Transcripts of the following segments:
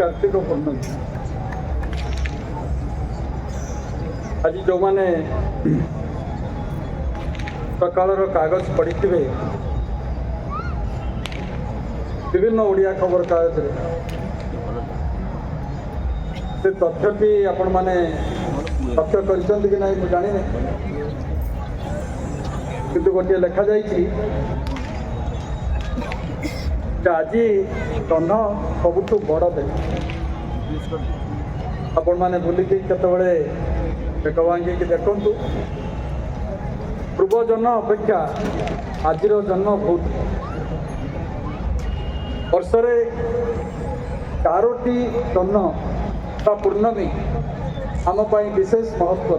कार्तिक पूर्णमी आज जो मैंने सकाल कागज पढ़ी विभिन्न ओडिया खबर कागज से तथ्यटी आपण मैंने तथ्य कर कि नहीं मुझे जानी किंतु गोटे लेखा जाइए आज जह्न सबुठ बड़ देश आपण मैंने बुलिकी केतबले बेक भांगिकी देखु पूर्व जन्म अपेक्षा आज जन्म बहुत वर्षरे 4टी जन्म का पूर्णमी आम विशेष महत्व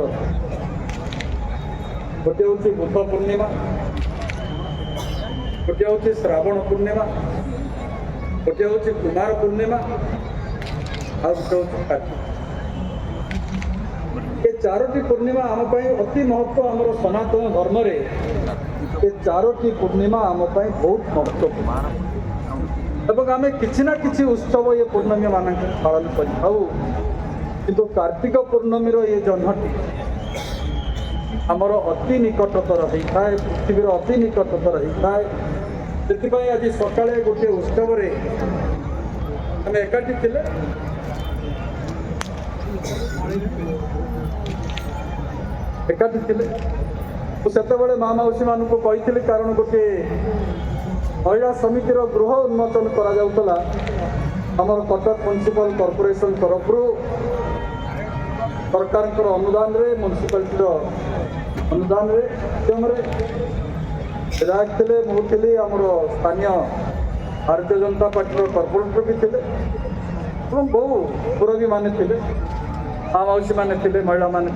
गोटे हूँ बुद्ध पूर्णिमा गोटे हूँ श्रावण पूर्णिमा गोटे हूँ कुमार पूर्णिमा आ गोटे हूँ कार्तिक ये 4टी पूर्णिमा आम अति महत्व आम सनातन धर्म रे ये 4टी पूर्णिमा आम बहुत महत्वपूर्ण एवं आम किसी ना किसी उत्सव ये पूर्णमी मान पालन करूँ कार्तिक पूर्णमी ये जन्मटी आमर अति निकटतर होता है पृथ्वीर अति निकटतर होता है से आज सकाले गोटे उत्सव आम एकाठी थे एकाठी थे से माँ मौसी मान को कही कारण गोटे महिला समितिर गृह उन्मोचन करा आमर कटक म्युनिसिपल कॉर्पोरेशन तरफ सरकार अनुदान रे म्युनिसिपालिटी अनुदान विधायक थे मुझे आमर स्थानीय भारतीय जनता पार्टी कॉर्पोरेटर भी थे बहु मुरबी माने थे माँ मौसी माने थे महिला माने